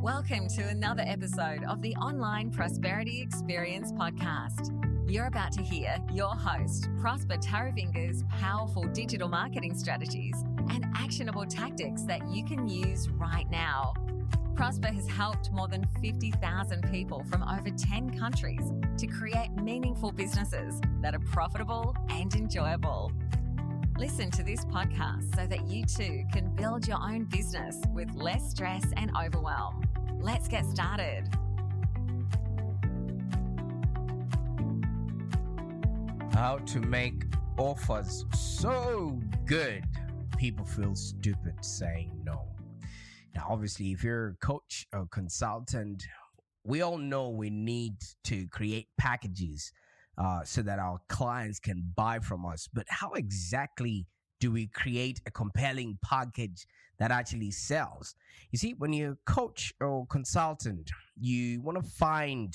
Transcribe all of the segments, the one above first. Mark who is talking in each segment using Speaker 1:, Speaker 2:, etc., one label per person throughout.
Speaker 1: Welcome to another episode of the Online Prosperity Experience podcast. You're about to hear your host, Prosper Taravinga's powerful digital marketing strategies and actionable tactics that you can use right now. Prosper has helped more than 50,000 people from over 10 countries to create meaningful businesses that are profitable and enjoyable. Listen to this podcast so that you too can build your own business with less stress and overwhelm. Let's get started.
Speaker 2: How to make offers so good people feel stupid saying no. Now, obviously, if you're a coach or consultant, we all know we need to create packages so that our clients can buy from us. But how exactly do we create a compelling package that actually sells? You see, when you're a coach or consultant, you want to find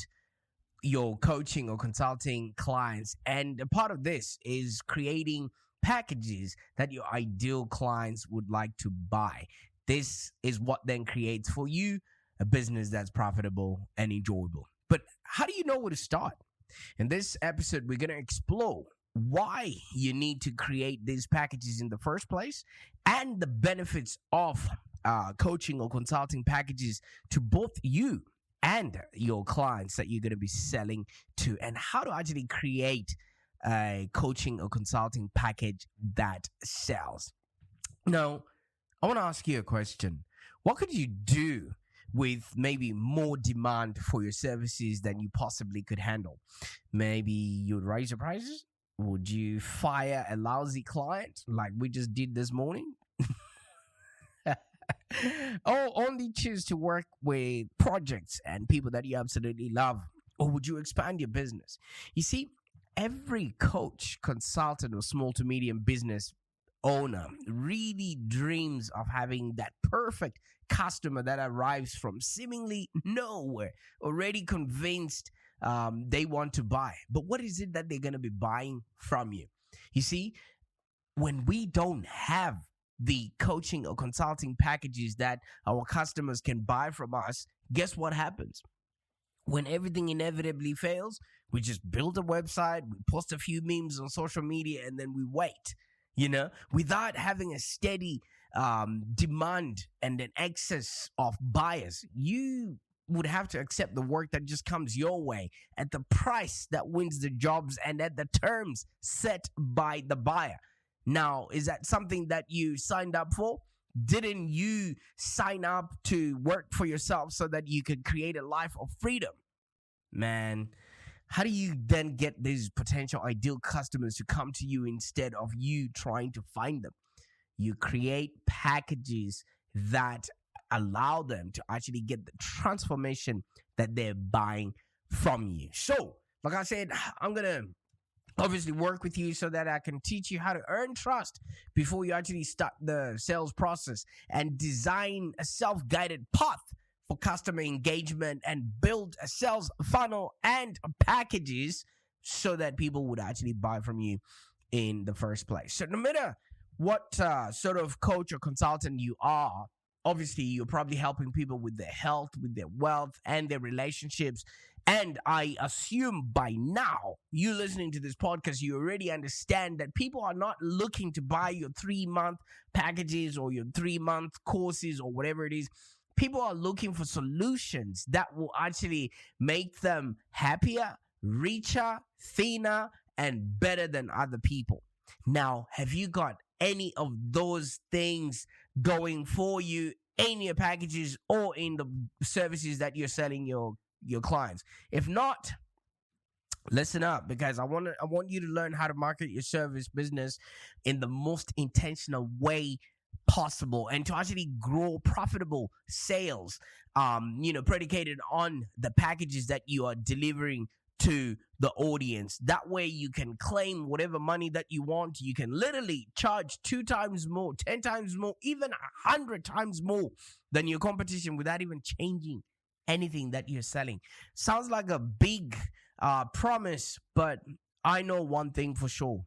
Speaker 2: your coaching or consulting clients. And a part of this is creating packages that your ideal clients would like to buy. This is what then creates for you a business that's profitable and enjoyable. But how do you know where to start? In this episode, we're going to explore why you need to create these packages in the first place and the benefits of coaching or consulting packages to both you and your clients that you're going to be selling to, and how to actually create a coaching or consulting package that sells. Now, I want to ask you a question. What could you do with maybe more demand for your services than you possibly could handle? Maybe you'd raise your prices? Would you fire a lousy client like we just did this morning? Or only choose to work with projects and people that you absolutely love? Or would you expand your business? You see, every coach, consultant, or small to medium business owner really dreams of having that perfect customer that arrives from seemingly nowhere, already convinced they want to buy. But what is it that they're going to be buying from you? You see, when we don't have the coaching or consulting packages that our customers can buy from us, guess what happens? When everything inevitably fails, we just build a website, we post a few memes on social media, and then we wait. Without having a steady demand and an excess of buyers, you would have to accept the work that just comes your way at the price that wins the jobs and at the terms set by the buyer. Now, is that something that you signed up for? Didn't you sign up to work for yourself so that you could create a life of freedom? Man, how do you then get these potential ideal customers to come to you instead of you trying to find them? You create packages that allow them to actually get the transformation that they're buying from you. So, like I said, I'm going to obviously work with you so that I can teach you how to earn trust before you actually start the sales process and design a self-guided path for customer engagement and build a sales funnel and packages so that people would actually buy from you in the first place. So no matter what sort of coach or consultant you are, obviously you're probably helping people with their health, with their wealth, and their relationships. And I assume by now, you listening to this podcast, you already understand that people are not looking to buy your 3-month packages or your 3-month courses or whatever it is. People are looking for solutions that will actually make them happier, richer, thinner, and better than other people. Now, have you got any of those things going for you in your packages or in the services that you're selling your clients? If not, listen up, because I want you to learn how to market your service business in the most intentional way possible and to actually grow profitable sales, predicated on the packages that you are delivering to the audience. That way you can claim whatever money that you want. You can literally charge 2 times more, 10 times more, even 100 times more than your competition without even changing anything that you're selling. Sounds like a big promise, but I know one thing for sure.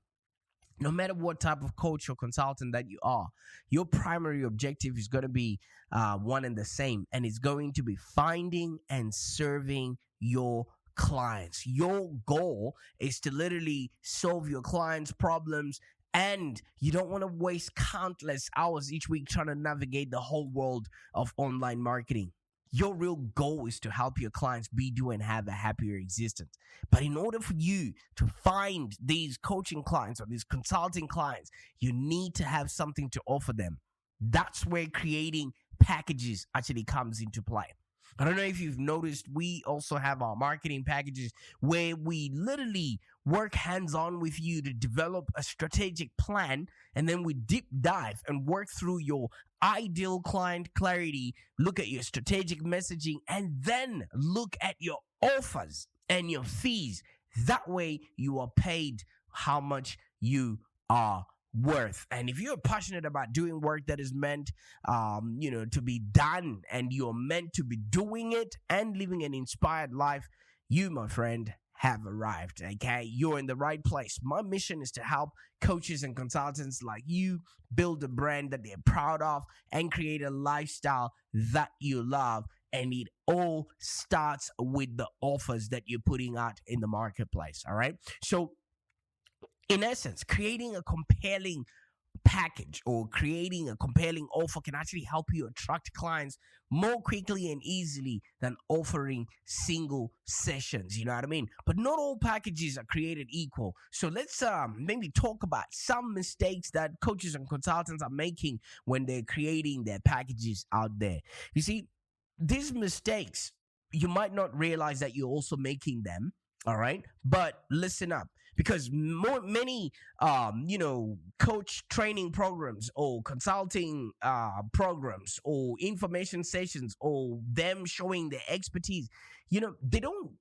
Speaker 2: No matter what type of coach or consultant that you are, your primary objective is going to be one and the same, and it's going to be finding and serving your clients. Your goal is to literally solve your clients' problems, and you don't want to waste countless hours each week trying to navigate the whole world of online marketing. Your real goal is to help your clients be, do, and have a happier existence. But in order for you to find these coaching clients or these consulting clients, you need to have something to offer them. That's where creating packages actually comes into play. I don't know if you've noticed, we also have our marketing packages where we literally work hands-on with you to develop a strategic plan, and then we deep dive and work through your ideal client clarity, look at your strategic messaging, and then look at your offers and your fees. That way you are paid how much you are worth. And if you're passionate about doing work that is meant to be done, and you're meant to be doing it and living an inspired life, you, my friend, have arrived. Okay, you're in the right place. My mission is to help coaches and consultants like you build a brand that they're proud of and create a lifestyle that you love. And it all starts with the offers that you're putting out in the marketplace. All right, so in essence, creating a compelling package or creating a compelling offer can actually help you attract clients more quickly and easily than offering single sessions. You know what I mean? But not all packages are created equal. So let's maybe talk about some mistakes that coaches and consultants are making when they're creating their packages out there. You see, these mistakes, you might not realize that you're also making them. All right, but listen up, because many coach training programs or consulting programs or information sessions or them showing their expertise, they don't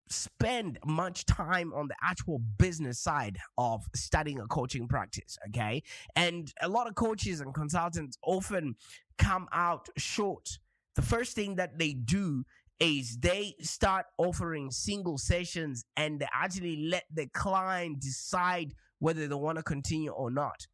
Speaker 2: spend much time on the actual business side of starting a coaching practice. Okay, and a lot of coaches and consultants often come out short. The first thing that they do is they start offering single sessions, and they actually let the client decide whether they want to continue or not.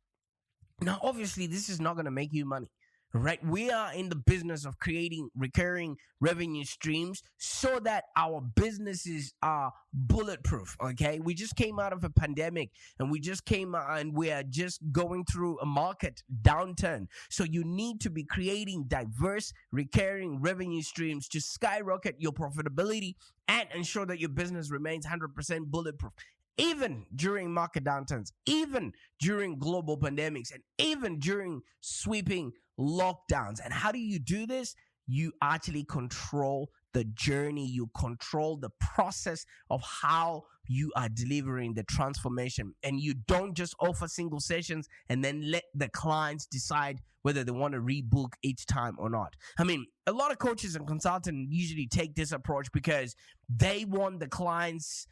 Speaker 2: Now, obviously, this is not going to make you money, right? We are in the business of creating recurring revenue streams so that our businesses are bulletproof. Okay, we just came out of a pandemic, and we are just going through a market downturn. So you need to be creating diverse recurring revenue streams to skyrocket your profitability and ensure that your business remains 100% bulletproof, even during market downturns, even during global pandemics, and even during sweeping lockdowns. And how do you do this? You actually control the journey. You control the process of how you are delivering the transformation. And you don't just offer single sessions and then let the clients decide whether they want to rebook each time or not. I mean, a lot of coaches and consultants usually take this approach because they want the clients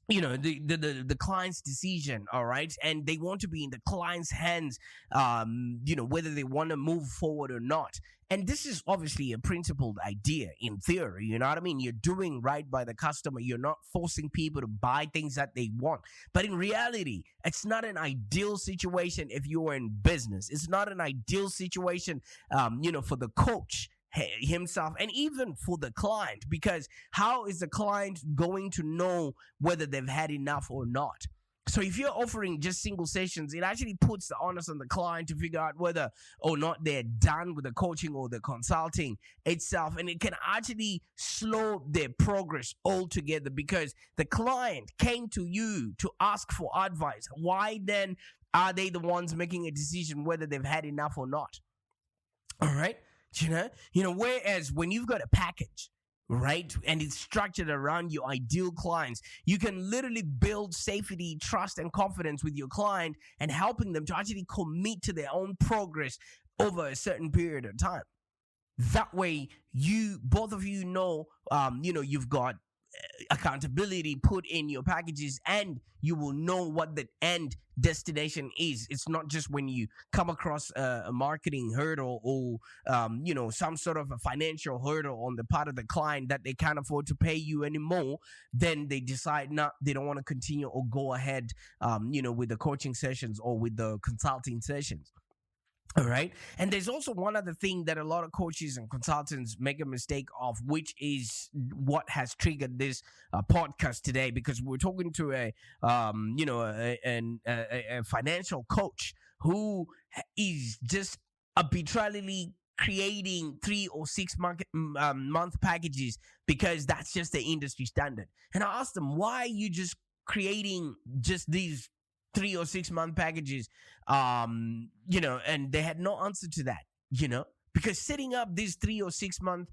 Speaker 2: the client's decision, all right, and they want to be in the client's hands, whether they want to move forward or not. And this is obviously a principled idea in theory, you know what I mean? You're doing right by the customer. You're not forcing people to buy things that they want. But in reality, it's not an ideal situation if you're in business. It's not an ideal situation, for the coach himself, and even for the client, because how is the client going to know whether they've had enough or not? So if you're offering just single sessions, it actually puts the onus on the client to figure out whether or not they're done with the coaching or the consulting itself, and it can actually slow their progress altogether because the client came to you to ask for advice. Why then are they the ones making a decision whether they've had enough or not? All right. Whereas when you've got a package, right, and it's structured around your ideal clients, you can literally build safety, trust, and confidence with your client and helping them to actually commit to their own progress over a certain period of time. That way, both of you know, you've got accountability put in your packages, and you will know what the end destination is. It's not just when you come across a marketing hurdle or some sort of a financial hurdle on the part of the client that they can't afford to pay you anymore, then they decide not they don't want to continue or go ahead with the coaching sessions or with the consulting sessions. All right. And there's also one other thing that a lot of coaches and consultants make a mistake of, which is what has triggered this podcast today, because we're talking to a financial coach who is just arbitrarily creating 3 or 6 month packages because that's just the industry standard. And I asked them, why are you just creating just these 3 or 6 month packages? And they had no answer to that, because setting up this 3 or 6 month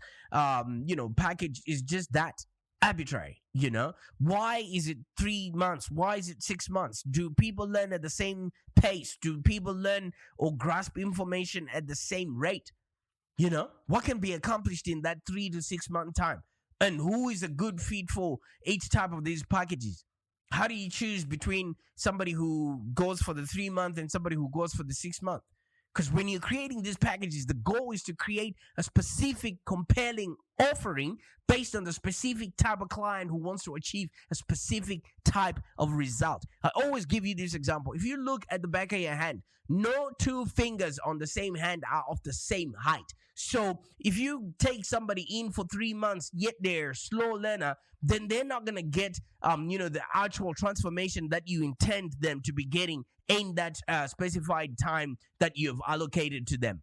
Speaker 2: package is just that arbitrary. Why is it 3 months? Why is it 6 months? Do people learn at the same pace? Do people learn or grasp information at the same rate? What can be accomplished in that 3 to 6 month time? And who is a good fit for each type of these packages? How do you choose between somebody who goes for the 3 month and somebody who goes for the 6 month? Because when you're creating these packages, the goal is to create a specific, compelling offering based on the specific type of client who wants to achieve a specific type of result. I always give you this example. If you look at the back of your hand, no two fingers on the same hand are of the same height. So if you take somebody in for 3 months, yet they're a slow learner, then they're not going to get, the actual transformation that you intend them to be getting in that specified time that you've allocated to them.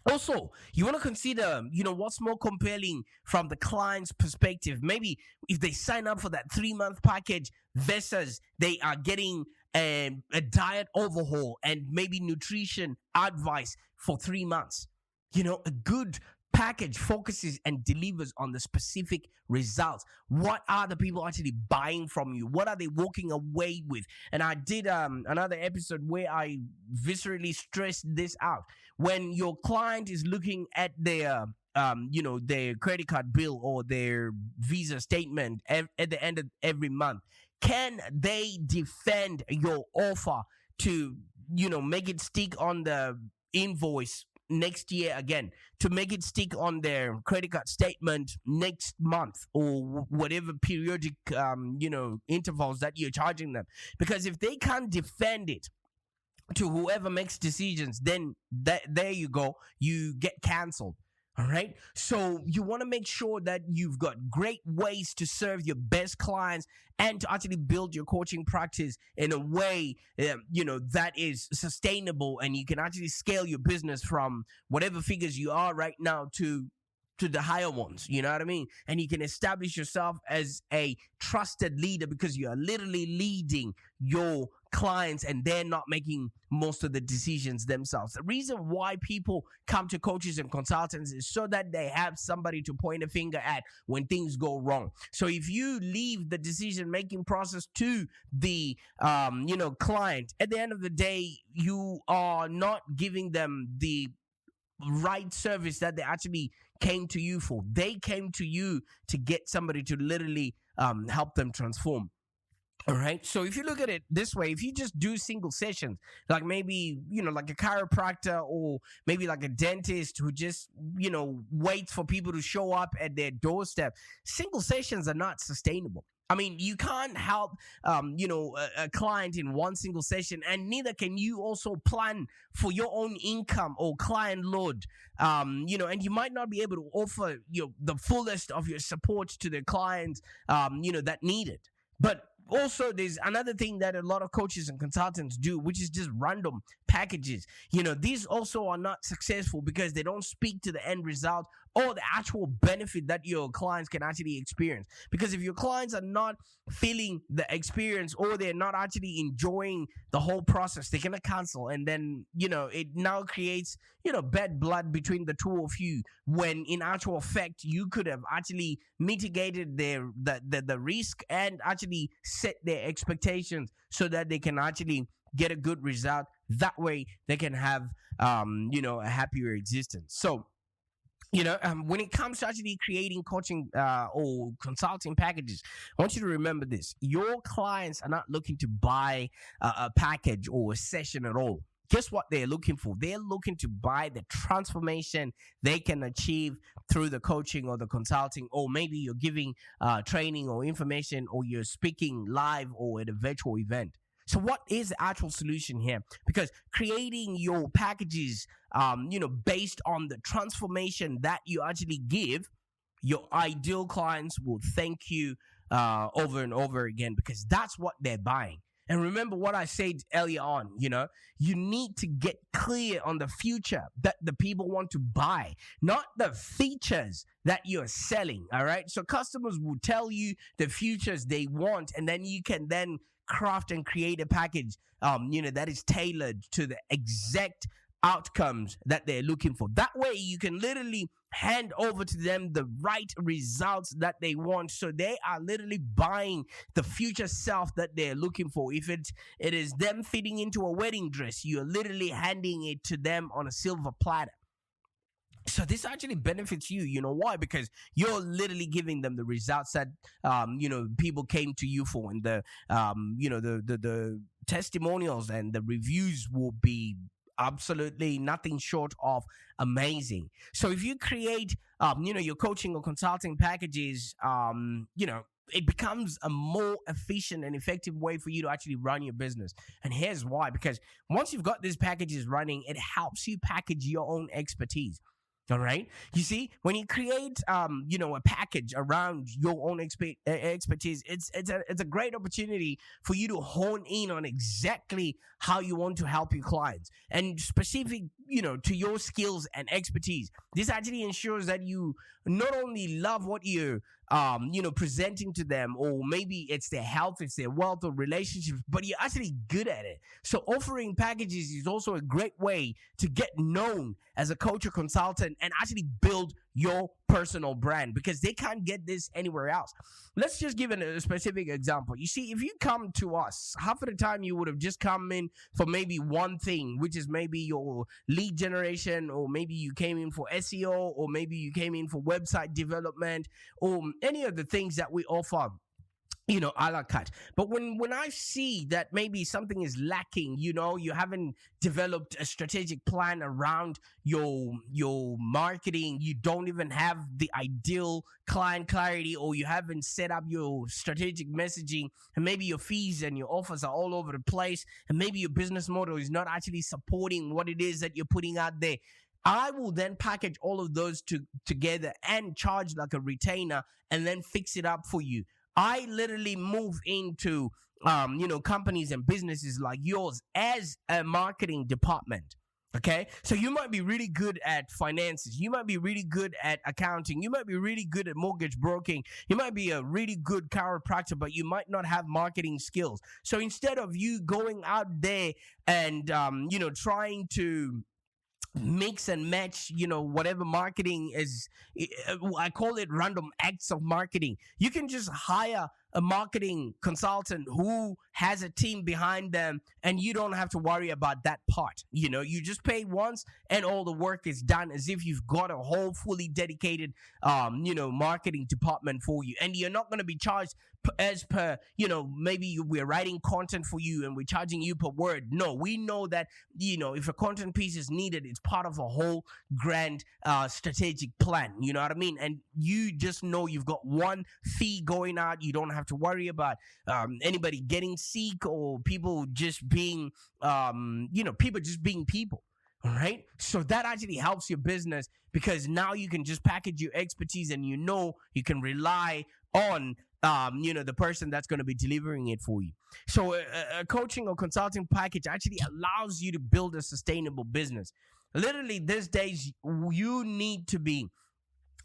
Speaker 2: Also, you want to consider, what's more compelling from the client's perspective. Maybe if they sign up for that 3 month package versus they are getting a diet overhaul and maybe nutrition advice for 3 months. A good package focuses and delivers on the specific results. What are the people actually buying from you? What are they walking away with? And I did another episode where I viscerally stressed this out. When your client is looking at their their credit card bill or their Visa statement at the end of every month, can they defend your offer to make it stick on the invoice next year again, to make it stick on their credit card statement next month, or whatever periodic intervals that you're charging them? Because if they can't defend it to whoever makes decisions, then there you go, you get canceled. All right. So you want to make sure that you've got great ways to serve your best clients and to actually build your coaching practice in a way, that is sustainable, and you can actually scale your business from whatever figures you are right now to the higher ones. You know what I mean? And you can establish yourself as a trusted leader because you are literally leading your clients and they're not making most of the decisions themselves. The reason why people come to coaches and consultants is so that they have somebody to point a finger at when things go wrong. So if you leave the decision making process to the client, at the end of the day, you are not giving them the right service that they actually came to you for. They came to you to get somebody to literally help them transform. All right. So if you look at it this way, if you just do single sessions, like maybe, like a chiropractor or maybe like a dentist who just, waits for people to show up at their doorstep, single sessions are not sustainable. I mean, you can't help, a client in one single session, and neither can you also plan for your own income or client load, and you might not be able to offer the fullest of your support to the clients, that need it. But also, there's another thing that a lot of coaches and consultants do, which is just random packages. These also are not successful because they don't speak to the end result or the actual benefit that your clients can actually experience. Because if your clients are not feeling the experience or they're not actually enjoying the whole process, they're going to cancel. And then, it now creates, bad blood between the two of you, when in actual fact, you could have actually mitigated the risk and actually set their expectations so that they can actually get a good result. That way they can have, a happier existence. So When it comes to actually creating coaching or consulting packages, I want you to remember this: your clients are not looking to buy a package or a session at all. Guess what they're looking for? They're looking to buy the transformation they can achieve through the coaching or the consulting, or maybe you're giving training or information, or you're speaking live or at a virtual event. So what is the actual solution here? Because creating your packages, based on the transformation that you actually give, your ideal clients will thank you over and over again, because that's what they're buying. And remember what I said earlier on, you need to get clear on the future that the people want to buy, not the features that you're selling. All right. So customers will tell you the features they want, and then you can then craft and create a package, that is tailored to the exact outcomes that they're looking for. That way you can literally hand over to them the right results that they want, so they are literally buying the future self that they're looking for. If it is them fitting into a wedding dress, you're literally handing it to them on a silver platter. So this actually benefits you. You know why? Because you're literally giving them the results that people came to you for, and the testimonials and the reviews will be absolutely nothing short of amazing. So if you create your coaching or consulting packages, it becomes a more efficient and effective way for you to actually run your business. And here's why: because once you've got these packages running, it helps you package your own expertise. All right. You see, when you create, a package around your own expertise, it's a great opportunity for you to hone in on exactly how you want to help your clients, and specific, to your skills and expertise. This actually ensures that you not only love what you're, presenting to them, or maybe it's their health, it's their wealth or relationships, but you're actually good at it. So offering packages is also a great way to get known as a coach or consultant and actually build your personal brand, because they can't get this anywhere else. Let's just give a specific example. You see, if you come to us, half of the time you would have just come in for maybe one thing, which is maybe your lead generation, or maybe you came in for SEO, or maybe you came in for website development, or any of the things that we offer, a la carte. But when I see that maybe something is lacking, you haven't developed a strategic plan around your marketing, you don't even have the ideal client clarity, or you haven't set up your strategic messaging, and maybe your fees and your offers are all over the place, and maybe your business model is not actually supporting what it is that you're putting out there, I will then package all of those together and charge like a retainer, and then fix it up for you. I literally move into, companies and businesses like yours as a marketing department. Okay. So you might be really good at finances. You might be really good at accounting. You might be really good at mortgage broking. You might be a really good chiropractor, but you might not have marketing skills. So instead of you going out there and, trying to mix and match, whatever marketing is, I call it random acts of marketing. You can just hire a marketing consultant who has a team behind them, and you don't have to worry about that part. You just pay once and all the work is done, as if you've got a whole fully dedicated marketing department for you. And you're not going to be charged as per, maybe we're writing content for you and we're charging you per word. No, we know that, if a content piece is needed, it's part of a whole grand strategic plan. You know what I mean? And you just know you've got one fee going out. You don't have to worry about anybody getting sick, or people just being, people just being people. All right. So that actually helps your business, because now you can just package your expertise, and you can rely on the person that's going to be delivering it for you. So a coaching or consulting package actually allows you to build a sustainable business. Literally, these days, you need to be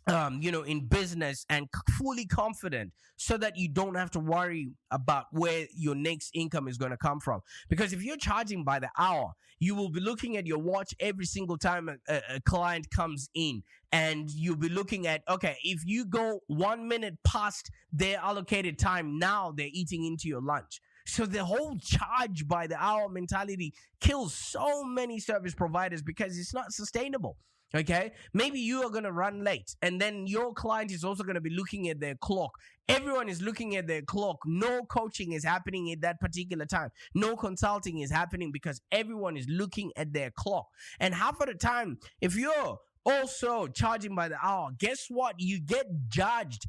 Speaker 2: in business and fully confident, so that you don't have to worry about where your next income is going to come from. Because if you're charging by the hour, you will be looking at your watch every single time a client comes in, and you'll be looking at, okay, if you go 1 minute past their allocated time, now they're eating into your lunch. So the whole charge by the hour mentality kills so many service providers because it's not sustainable. Okay, maybe you are going to run late, and then your client is also going to be looking at their clock. Everyone is looking at their clock. No coaching is happening at that particular time. No consulting is happening because everyone is looking at their clock. And half of the time, if you're also charging by the hour, guess what? You get judged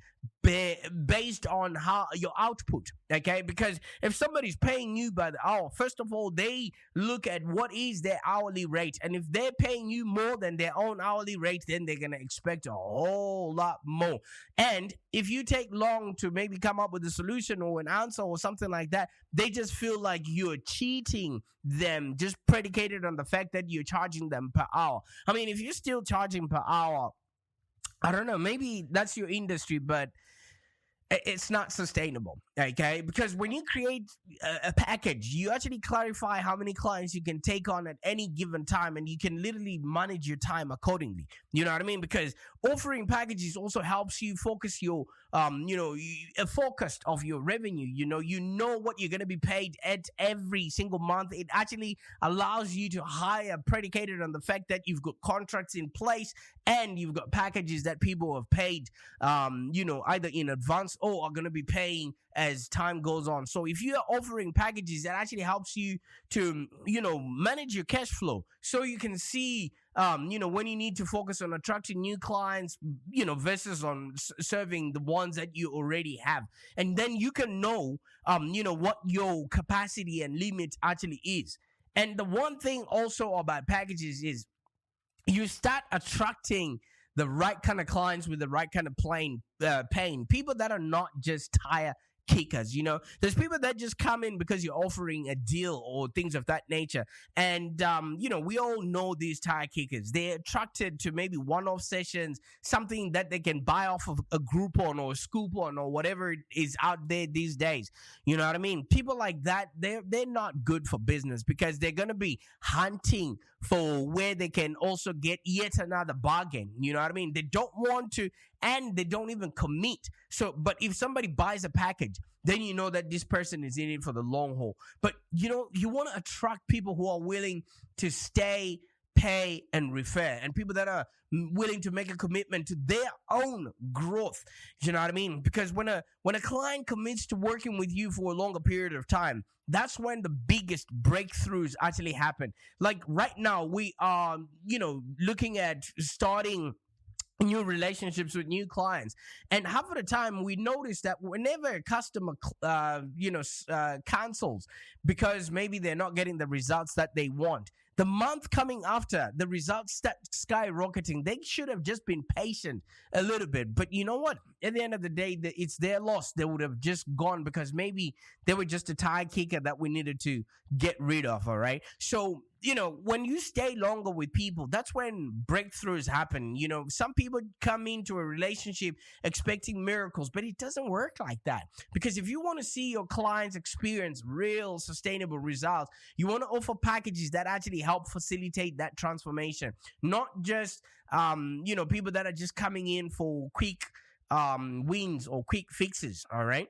Speaker 2: based on how your output. Okay, because if somebody's paying you by the hour, first of all, they look at what is their hourly rate, and if they're paying you more than their own hourly rate, then they're gonna expect a whole lot more. And if you take long to maybe come up with a solution or an answer or something like that, they just feel like you're cheating them, just predicated on the fact that you're charging them per hour. I mean, if you're still charging per hour, I don't know, maybe that's your industry, but it's not sustainable. Okay, because when you create a package, you actually clarify how many clients you can take on at any given time, and you can literally manage your time accordingly. You know what I mean? Because offering packages also helps you focus your focused of your revenue. You know what you're going to be paid at every single month. It actually allows you to hire predicated on the fact that you've got contracts in place and you've got packages that people have paid either in advance or are going to be paying as time goes on. So if you're offering packages, that actually helps you to manage your cash flow, so you can see when you need to focus on attracting new clients, versus on serving the ones that you already have. And then you can know what your capacity and limit actually is. And the one thing also about packages is you start attracting the right kind of clients with the right kind of pain. People that are not just tire kickers. There's people that just come in because you're offering a deal or things of that nature. And we all know these tire kickers. They're attracted to maybe one-off sessions, something that they can buy off of a Groupon or a Scoopon or whatever is out there these days. You know what I mean? People like that, they're not good for business, because they're going to be hunting for where they can also get yet another bargain. You know what I mean? They don't want to, and they don't even commit. So, but if somebody buys a package, then you know that this person is in it for the long haul. But you want to attract people who are willing to stay, pay, and refer, and people that are willing to make a commitment to their own growth. You know what I mean? Because when a client commits to working with you for a longer period of time, that's when the biggest breakthroughs actually happen. Like right now, we are, looking at starting new relationships with new clients, and half of the time we notice that whenever a customer cancels because maybe they're not getting the results that they want, the month coming after, the results start skyrocketing. They should have just been patient a little bit. But you know what? At the end of the day, it's their loss. They would have just gone because maybe they were just a tire kicker that we needed to get rid of, all right? So, when you stay longer with people, that's when breakthroughs happen. Some people come into a relationship expecting miracles, but it doesn't work like that. Because if you want to see your clients experience real sustainable results, you want to offer packages that actually help facilitate that transformation. Not just, people that are just coming in for quick wins or quick fixes, all right?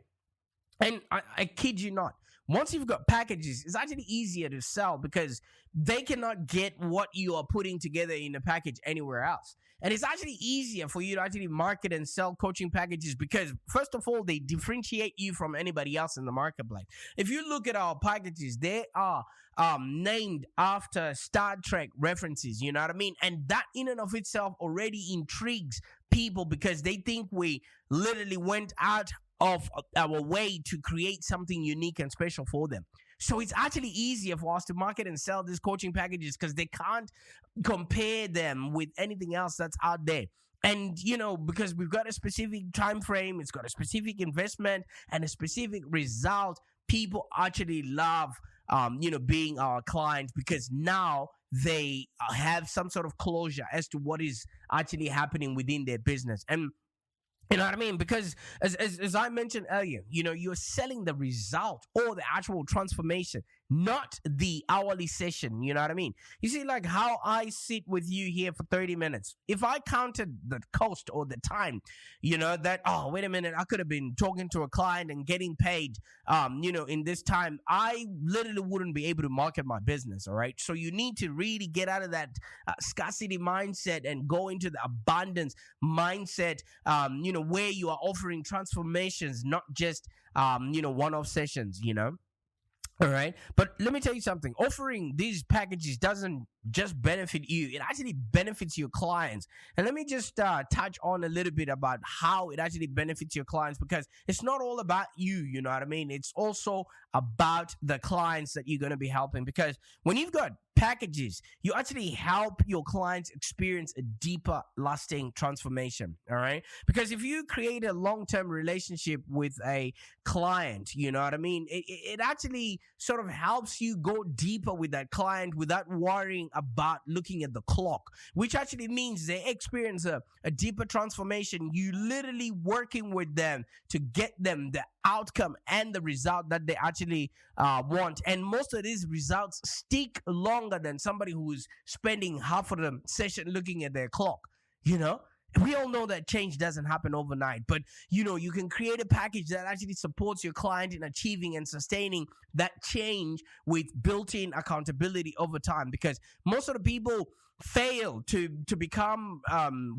Speaker 2: And I kid you not, once you've got packages, it's actually easier to sell because they cannot get what you are putting together in a package anywhere else. And it's actually easier for you to actually market and sell coaching packages because, first of all, they differentiate you from anybody else in the marketplace. If you look at our packages, they are named after Star Trek references, you know what I mean? And that in and of itself already intrigues people because they think we literally went out of our way to create something unique and special for them. So it's actually easier for us to market and sell these coaching packages because they can't compare them with anything else that's out there. And, because we've got a specific time frame, it's got a specific investment and a specific result, people actually love, being our clients because now they have some sort of closure as to what is actually happening within their business. And you know what I mean? Because as I mentioned earlier, you're selling the result or the actual transformation not the hourly session. You know what I mean? You see, like how I sit with you here for 30 minutes. If I counted the cost or the time, that, oh, wait a minute, I could have been talking to a client and getting paid, in this time, I literally wouldn't be able to market my business. All right. So you need to really get out of that scarcity mindset and go into the abundance mindset, where you are offering transformations, not just, one-off sessions. All right. But let me tell you something. Offering these packages doesn't just benefit you, it actually benefits your clients. And let me just touch on a little bit about how it actually benefits your clients, because it's not all about you, you know what I mean? It's also about the clients that you're going to be helping. Because when you've got packages, you actually help your clients experience a deeper, lasting transformation. All right. Because if you create a long-term relationship with a client, you know what I mean? It actually sort of helps you go deeper with that client without worrying about looking at the clock, which actually means they experience a deeper transformation. You literally working with them to get them the outcome and the result that they actually want. And most of these results stick longer than somebody who's spending half of the session looking at their clock. We all know that change doesn't happen overnight, but you can create a package that actually supports your client in achieving and sustaining that change with built-in accountability over time. Because most of the people fail to become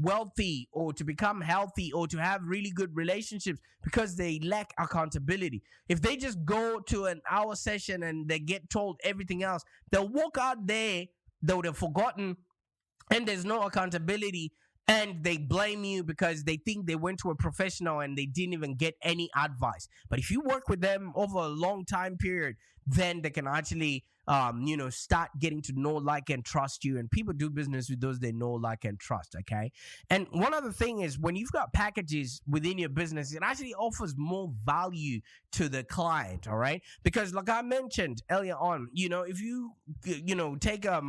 Speaker 2: wealthy or to become healthy or to have really good relationships because they lack accountability. If they just go to an hour session and they get told everything else, they'll walk out there, they would have forgotten, and there's no accountability. And they blame you because they think they went to a professional and they didn't even get any advice. But if you work with them over a long time period, then they can actually, start getting to know, like, and trust you. And people do business with those they know, like, and trust. Okay. And one other thing is, when you've got packages within your business, it actually offers more value to the client. All right. Because like I mentioned earlier on, if you, take a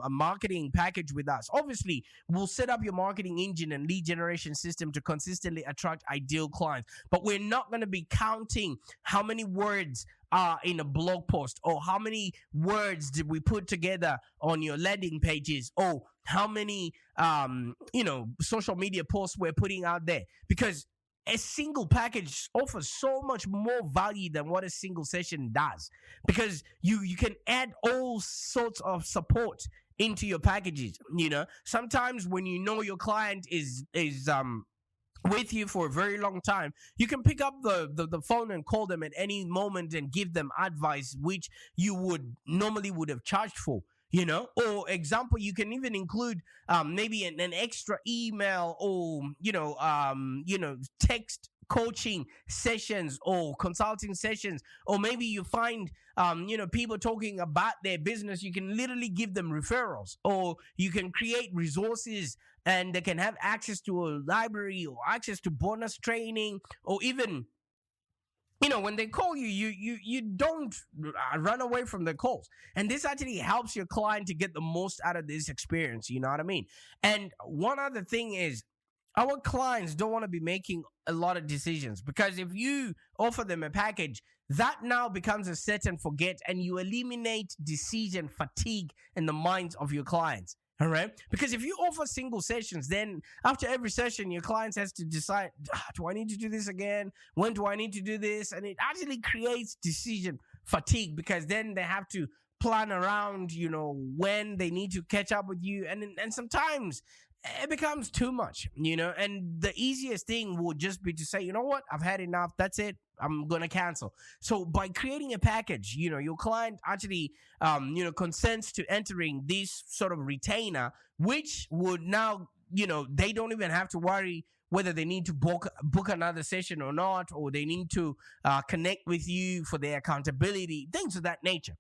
Speaker 2: marketing package with us, obviously we'll set up your marketing engine and lead generation system to consistently attract ideal clients. But we're not going to be counting how many words are in a blog post, or how many words did we put together on your landing pages, or how many social media posts we're putting out there. Because a single package offers so much more value than what a single session does, because you can add all sorts of support into your packages. Sometimes when your client is with you for a very long time, you can pick up the phone and call them at any moment and give them advice which you would normally have charged for. Or example, you can even include maybe an extra email, or text coaching sessions or consulting sessions. Or maybe you find people talking about their business, you can literally give them referrals, or you can create resources and they can have access to a library or access to bonus training. Or even when they call you, you don't run away from the calls. And this actually helps your client to get the most out of this experience. You know what I mean? And one other thing is, our clients don't want to be making a lot of decisions, because if you offer them a package, that now becomes a set and forget, and you eliminate decision fatigue in the minds of your clients. All right. Because if you offer single sessions, then after every session, your clients has to decide, do I need to do this again? When do I need to do this? And it actually creates decision fatigue, because then they have to plan around, when they need to catch up with you. And sometimes it becomes too much, and the easiest thing would just be to say, you know what, I've had enough. That's it. I'm going to cancel. So by creating a package, your client actually, consents to entering this sort of retainer, which would now, they don't even have to worry whether they need to book another session or not, or they need to connect with you for their accountability, things of that nature.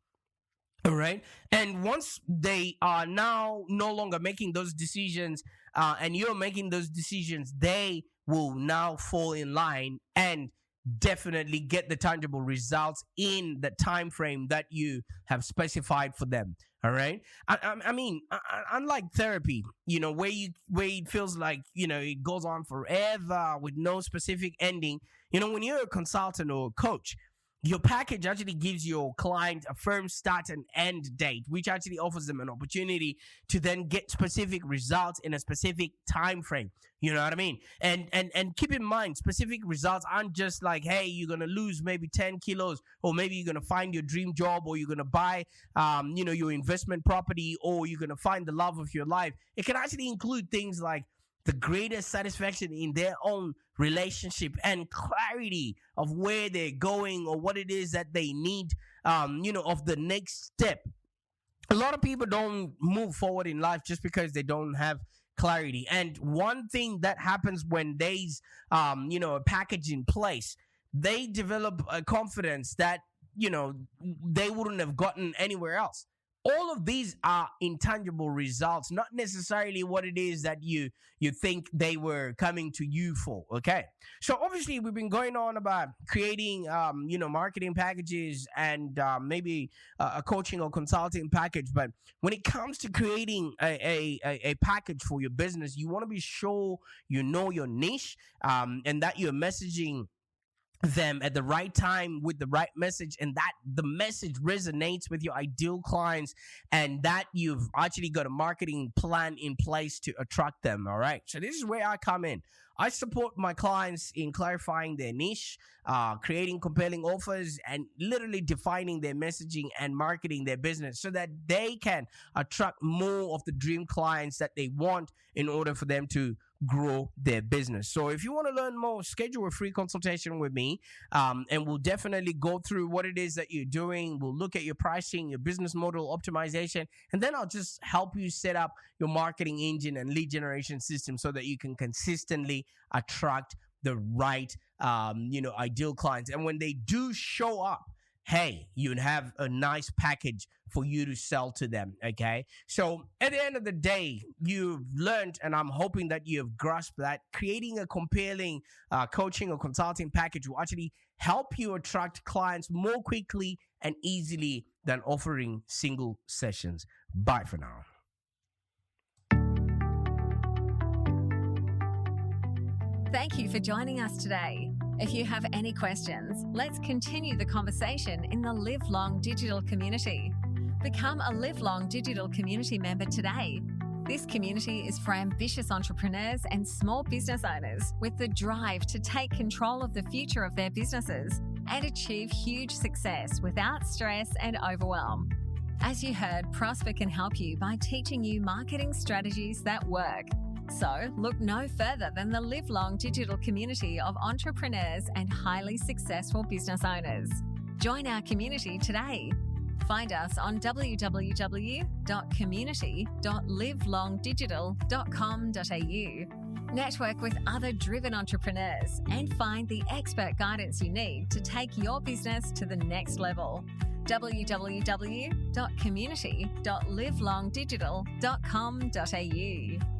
Speaker 2: All right. And once they are now no longer making those decisions, and you're making those decisions, they will now fall in line and definitely get the tangible results in the time frame that you have specified for them. All right. I mean, unlike therapy, where it feels like, it goes on forever with no specific ending. When you're a consultant or a coach, your package actually gives your client a firm start and end date, which actually offers them an opportunity to then get specific results in a specific time frame. You know what I mean? And keep in mind, specific results aren't just like, hey, you're gonna lose maybe 10 kilos, or maybe you're gonna find your dream job, or you're gonna buy your investment property, or you're gonna find the love of your life. It can actually include things like the greatest satisfaction in their own relationship and clarity of where they're going or what it is that they need, of the next step. A lot of people don't move forward in life just because they don't have clarity. And one thing that happens when there's, a package in place, they develop a confidence that, they wouldn't have gotten anywhere else. All of these are intangible results, not necessarily what it is that you think they were coming to you for, okay? So obviously we've been going on about creating, marketing packages and maybe a coaching or consulting package. But when it comes to creating a package for your business, you want to be sure you know your niche and that you're messaging them at the right time with the right message, and that the message resonates with your ideal clients, and that you've actually got a marketing plan in place to attract them. All right, so this is where I come in. I support my clients in clarifying their niche, creating compelling offers, and literally defining their messaging and marketing their business so that they can attract more of the dream clients that they want in order for them to grow their business. So if you want to learn more, schedule a free consultation with me, and we'll definitely go through what it is that you're doing. We'll look at your pricing, your business model optimization, and then I'll just help you set up your marketing engine and lead generation system so that you can consistently attract the right ideal clients. And when they do show up, hey, you'd have a nice package for you to sell to them, okay? So at the end of the day, you've learned, and I'm hoping that you have grasped that creating a compelling coaching or consulting package will actually help you attract clients more quickly and easily than offering single sessions. Bye for now.
Speaker 1: Thank you for joining us today. If you have any questions, let's continue the conversation in the Live Long Digital community. Become a Live Long Digital community member today. This community is for ambitious entrepreneurs and small business owners with the drive to take control of the future of their businesses and achieve huge success without stress and overwhelm. As you heard, Prosper can help you by teaching you marketing strategies that work. So look no further than the Live Long Digital community of entrepreneurs and highly successful business owners. Join our community today. Find us on www.community.livelongdigital.com.au. Network with other driven entrepreneurs and find the expert guidance you need to take your business to the next level. www.community.livelongdigital.com.au